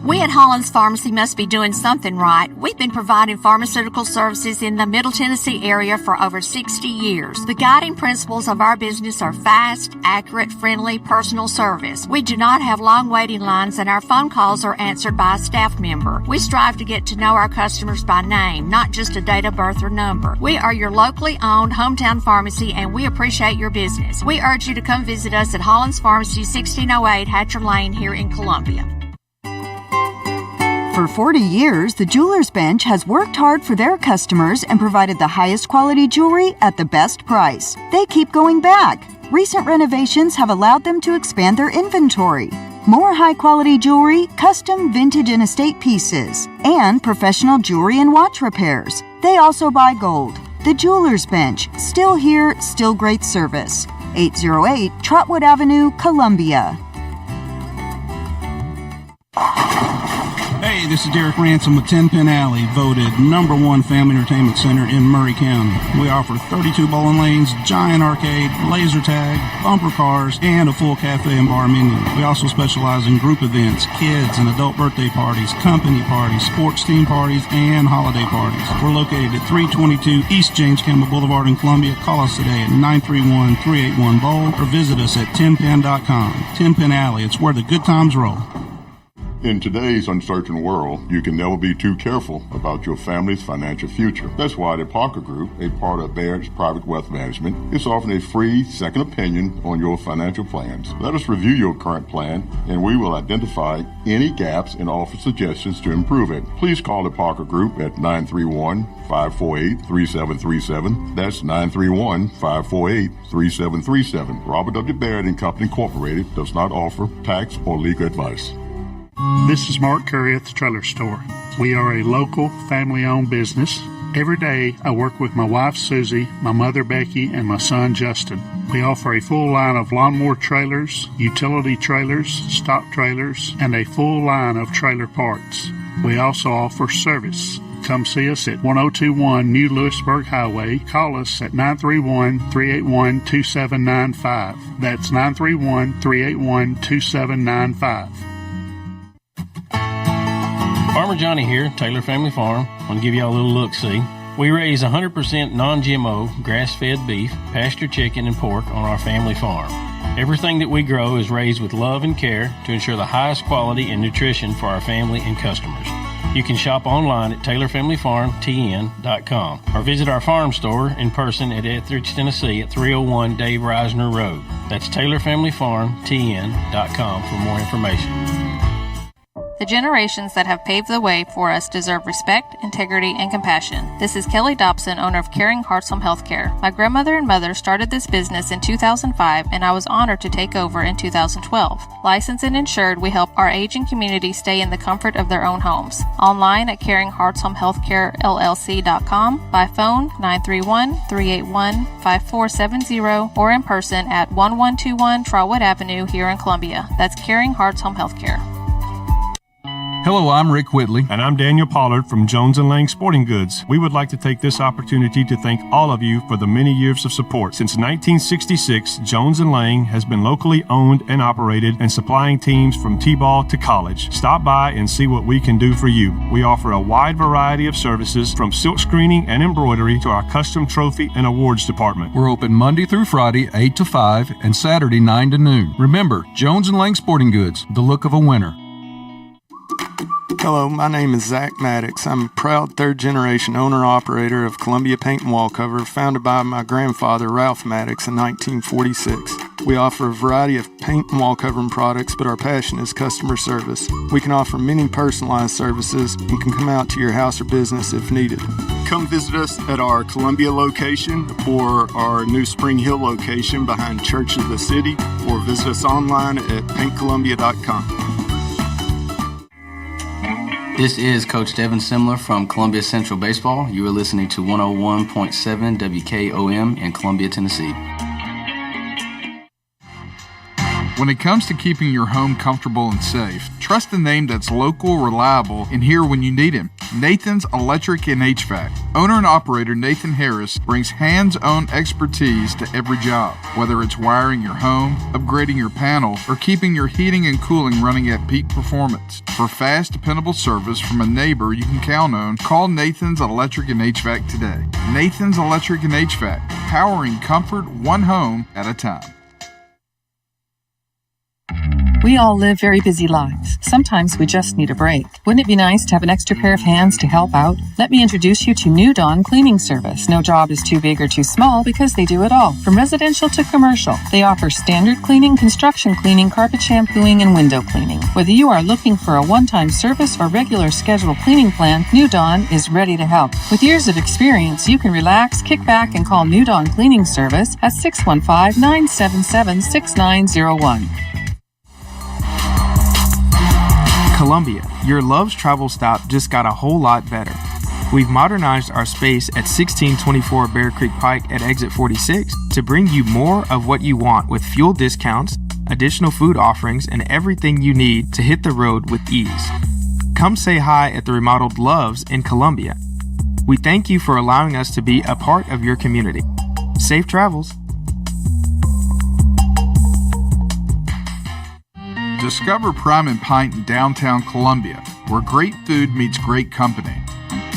We at Hollins Pharmacy must be doing something right. We've been providing pharmaceutical services in the Middle Tennessee area for over 60 years. The guiding principles of our business are fast, accurate, friendly, personal service. We do not have long waiting lines, and our phone calls are answered by a staff member. We strive to get to know our customers by name, not just a date of birth or number. We are your locally owned hometown pharmacy, and we appreciate your business. We urge you to come visit us at Hollins Pharmacy, 1608 Hatcher Lane here in Columbia. For 40 years, the Jewelers Bench has worked hard for their customers and provided the highest quality jewelry at the best price. They keep going back. Recent renovations have allowed them to expand their inventory. More high-quality jewelry, custom vintage and estate pieces, and professional jewelry and watch repairs. They also buy gold. The Jewelers Bench, still here, still great service. 808 Trotwood Avenue, Columbia. Hey, this is Derek Ransom with 10 Pin Alley, voted #1 family entertainment center in Murray County. We offer 32 bowling lanes, giant arcade, laser tag, bumper cars, and a full cafe and bar menu. We also specialize in group events, kids and adult birthday parties, company parties, sports team parties, and holiday parties. We're located at 322 East James Campbell Boulevard in Columbia. Call us today at 931-381-BOWL or visit us at 10pin.com. 10 Pin Alley, it's where the good times roll. In today's uncertain world, you can never be too careful about your family's financial future. That's why the Parker Group, a part of Baird's Private Wealth Management, is offering a free second opinion on your financial plans. Let us review your current plan, and we will identify any gaps and offer suggestions to improve it. Please call the Parker Group at 931-548-3737. That's 931-548-3737. Robert W. Baird & Company Incorporated does not offer tax or legal advice. This is Mark Curry at the Trailer Store. We are a local, family-owned business. Every day, I work with my wife, Susie, my mother, Becky, and my son, Justin. We offer a full line of lawnmower trailers, utility trailers, stock trailers, and a full line of trailer parts. We also offer service. Come see us at 1021 New Lewisburg Highway. Call us at 931-381-2795. That's 931-381-2795. Farmer Johnny here, Taylor Family Farm. I want to give y'all a little look-see. We raise 100% non-GMO, grass-fed beef, pasture chicken, and pork on our family farm. Everything that we grow is raised with love and care to ensure the highest quality and nutrition for our family and customers. You can shop online at TaylorFamilyFarmTN.com or visit our farm store in person at Etheridge, Tennessee at 301 Dave Reisner Road. That's TaylorFamilyFarmTN.com for more information. The generations that have paved the way for us deserve respect, integrity, and compassion. This is Kelly Dobson, owner of Caring Hearts Home Healthcare. My grandmother and mother started this business in 2005, and I was honored to take over in 2012. Licensed and insured, we help our aging community stay in the comfort of their own homes. Online at caringheartshomehealthcarellc.com, by phone 931-381-5470, or in person at 1121 Trotwood Avenue here in Columbia. That's Caring Hearts Home Healthcare. Hello, I'm Rick Whitley. And I'm Daniel Pollard from Jones & Lang Sporting Goods. We would like to take this opportunity to thank all of you for the many years of support. Since 1966, Jones & Lang has been locally owned and operated and supplying teams from T-ball to college. Stop by and see what we can do for you. We offer a wide variety of services from silk screening and embroidery to our custom trophy and awards department. We're open Monday through Friday, 8 to 5, and Saturday, 9 to noon. Remember, Jones & Lang Sporting Goods, the look of a winner. Hello, my name is Zach Maddox. I'm a proud third-generation owner-operator of Columbia Paint and Wallcover, founded by my grandfather, Ralph Maddox, in 1946. We offer a variety of paint and wallcovering products, but our passion is customer service. We can offer many personalized services and can come out to your house or business if needed. Come visit us at our Columbia location or our new Spring Hill location behind Church of the City, or visit us online at paintcolumbia.com. This is Coach Devin Simler from Columbia Central Baseball. You are listening to 101.7 WKOM in Columbia, Tennessee. When it comes to keeping your home comfortable and safe, trust the name that's local, reliable, and here when you need him. Nathan's Electric and HVAC. Owner and operator Nathan Harris brings hands-on expertise to every job. Whether it's wiring your home, upgrading your panel, or keeping your heating and cooling running at peak performance. For fast, dependable service from a neighbor you can count on, call Nathan's Electric and HVAC today. Nathan's Electric and HVAC, powering comfort one home at a time. We all live very busy lives. Sometimes we just need a break. Wouldn't it be nice to have an extra pair of hands to help out? Let me introduce you to New Dawn Cleaning Service. No job is too big or too small because they do it all, from residential to commercial. They offer standard cleaning, construction cleaning, carpet shampooing, and window cleaning. Whether you are looking for a one-time service or regular scheduled cleaning plan, New Dawn is ready to help. With years of experience, you can relax, kick back, and call New Dawn Cleaning Service at 615-977-6901. Columbia, your Love's travel stop just got a whole lot better. We've modernized our space at 1624 Bear Creek Pike at exit 46 to bring you more of what you want with fuel discounts, additional food offerings, and everything you need to hit the road with ease. Come say hi at the remodeled Love's in Columbia. We thank you for allowing us to be a part of your community. Safe travels. Discover Prime and Pint in downtown Columbia, where great food meets great company.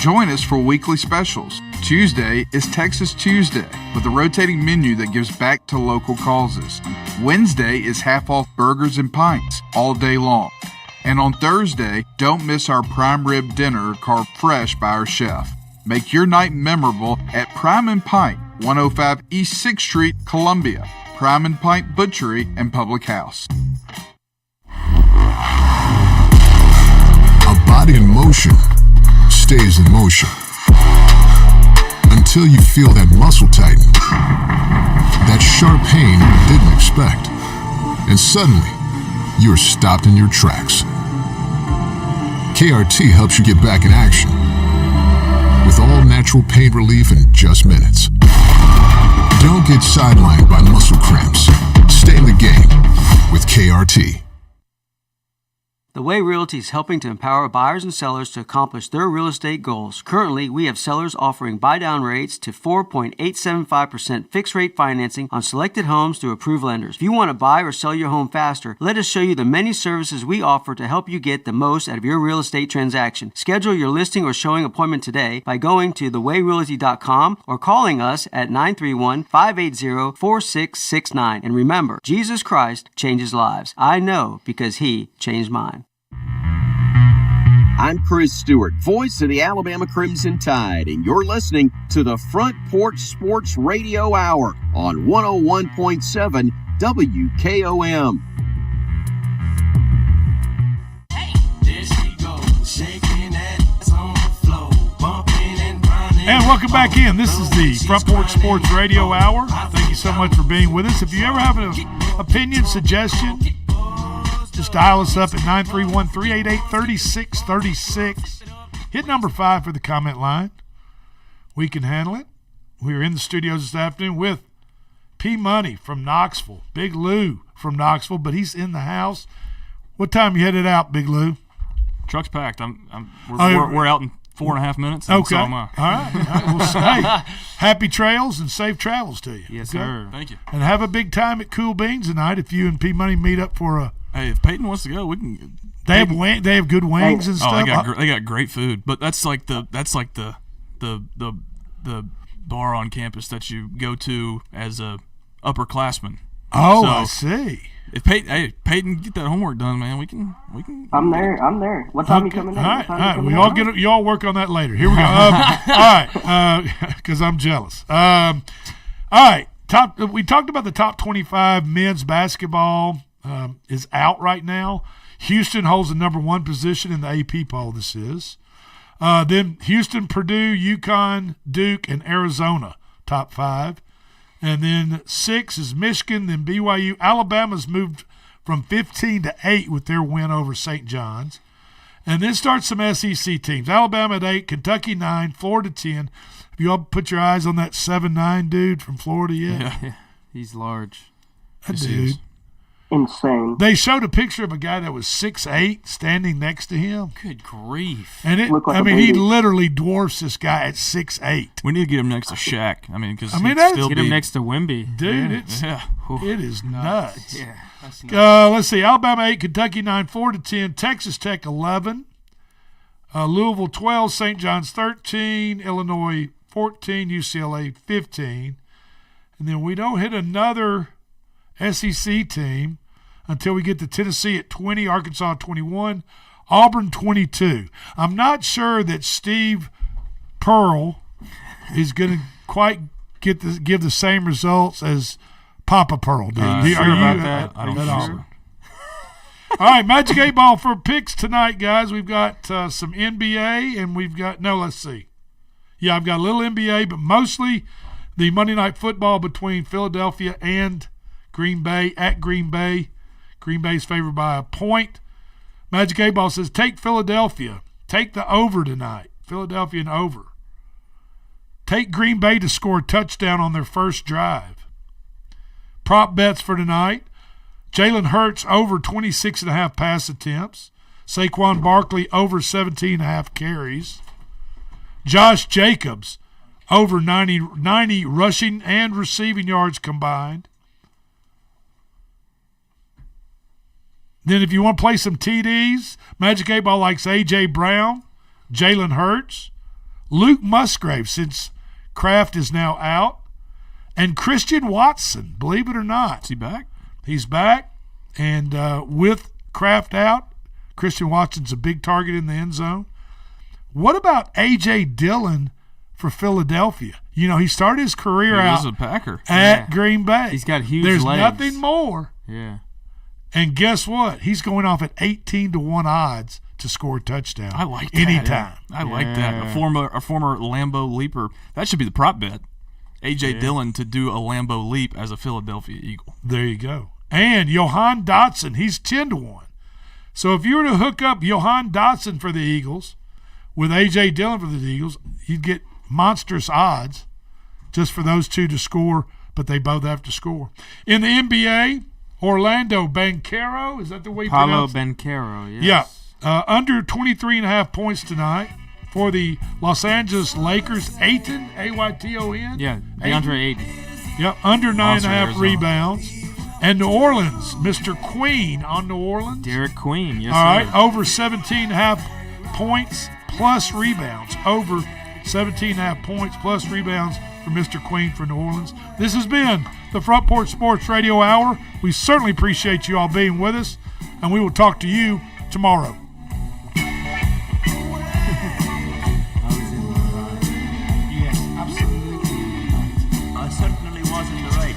Join us for weekly specials. Tuesday is Texas Tuesday, with a rotating menu that gives back to local causes. Wednesday is half-off burgers and pints all day long. And on Thursday, don't miss our prime rib dinner carved fresh by our chef. Make your night memorable at Prime and Pint, 105 East 6th Street, Columbia. Prime and Pint Butchery and Public House. A body in motion stays in motion until you feel that muscle tighten, that sharp pain you didn't expect, and suddenly you're stopped in your tracks. KRT helps you get back in action with all natural pain relief in just minutes. Don't get sidelined by muscle cramps. Stay in the game with KRT. The Way Realty is helping to empower buyers and sellers to accomplish their real estate goals. Currently, we have sellers offering buy-down rates to 4.875% fixed-rate financing on selected homes through approved lenders. If you want to buy or sell your home faster, let us show you the many services we offer to help you get the most out of your real estate transaction. Schedule your listing or showing appointment today by going to thewayrealty.com or calling us at 931-580-4669. And remember, Jesus Christ changes lives. I know because He changed mine. I'm Chris Stewart, voice of the Alabama Crimson Tide, and you're listening to the Front Porch Sports Radio Hour on 101.7 WKOM. Hey, this welcome back in. This is the Front Porch Sports Radio Hour. Thank you so much for being with us. If you ever have an opinion, suggestion, just dial us up at 931-388-3636. Hit number 5 for the comment line. We can handle it. We're in the studios this afternoon with P. Money from Knoxville, Big Lou from Knoxville, but he's in the house. What time you headed out, Big Lou? Truck's packed. We're out in 4.5 minutes. Okay. So All right. Well, hey, happy trails and safe travels to you. Yes, okay? sir. Thank you. And have a big time at Cool Beans tonight if you and P Money meet up for a. Hey, if Peyton wants to go, we can. They have good wings and stuff. They got great food, but that's like the bar on campus that you go to as a upperclassman. Oh, so I see. If Peyton, get that homework done, man. We can. I'm there. What time are you coming in? All right. You all work on that later. Here we go. All right, because I'm jealous. All right. We talked about the top 25 men's basketball is out right now. Houston holds the number 1 position in the AP poll. This is. Then Houston, Purdue, UConn, Duke, and Arizona, top 5. And then 6 is Michigan, then BYU. Alabama's moved from 15 to 8 with their win over St. John's. And then starts some SEC teams. Alabama at 8, Kentucky 9, Florida 10. Have you all put your eyes on that 7'9" dude from Florida yet? Yeah. He's large. That dude. Insane. They showed a picture of a guy that was 6'8" standing next to him. Good grief. And he literally dwarfs this guy at 6'8". We need to get him next to Shaq. Because get him next to Wemby. Dude, yeah. It is nuts. Yeah. Let's see. Alabama 8, Kentucky 9, Florida 10, Texas Tech 11, Louisville 12, St. John's 13, Illinois 14, UCLA 15. And then we don't hit another SEC team until we get to Tennessee at 20, Arkansas 21, Auburn 22. I'm not sure that Steve Pearl is going to quite give the same results as Papa Pearl did. Are you sure about that? I don't know. So. All right, Magic 8 Ball for picks tonight, guys. We've got some NBA, and we've got let's see. Yeah, I've got a little NBA, but mostly the Monday Night Football between Philadelphia and Green Bay at Green Bay. Green Bay's favored by a point. Magic 8 Ball says take Philadelphia. Take the over tonight. Philadelphia and over. Take Green Bay to score a touchdown on their first drive. Prop bets for tonight. Jalen Hurts over 26.5 pass attempts. Saquon Barkley over 17.5 carries. Josh Jacobs over 90 rushing and receiving yards combined. Then if you want to play some TDs, Magic 8 Ball likes A.J. Brown, Jalen Hurts, Luke Musgrave since Kraft is now out, and Christian Watson, believe it or not. Is he back? He's back, and with Kraft out, Christian Watson's a big target in the end zone. What about A.J. Dillon for Philadelphia? He started his career out a Packer. at Green Bay. He's got huge There's legs. nothing more. Yeah. And guess what? He's going off at 18-1 odds to score a touchdown. I like that. Anytime. I like that. A former Lambeau leaper. That should be the prop bet. A.J. Dillon to do a Lambeau leap as a Philadelphia Eagle. There you go. And Johan Dotson, he's 10-1. So if you were to hook up Johan Dotson for the Eagles with A.J. Dillon for the Eagles, you'd get monstrous odds just for those two to score, but they both have to score. In the NBA, Orlando Banchero, is that the way you Paulo pronounce it? Banchero, yes. Yeah. Under 23.5 points tonight for the Los Angeles Lakers. Ayton, A-Y-T-O-N. Yeah, DeAndre Ayton. Yep, under 9.5 Arizona. rebounds. And New Orleans, Mr. Queen on New Orleans. Derek Queen, yes, all right, sir. over 17.5 points plus rebounds. Over 17.5 points plus rebounds for Mr. Queen for New Orleans. This has been the Front Porch Sports Radio Hour. We certainly appreciate you all being with us, and we will talk to you tomorrow. Yes, absolutely. I certainly was in the right.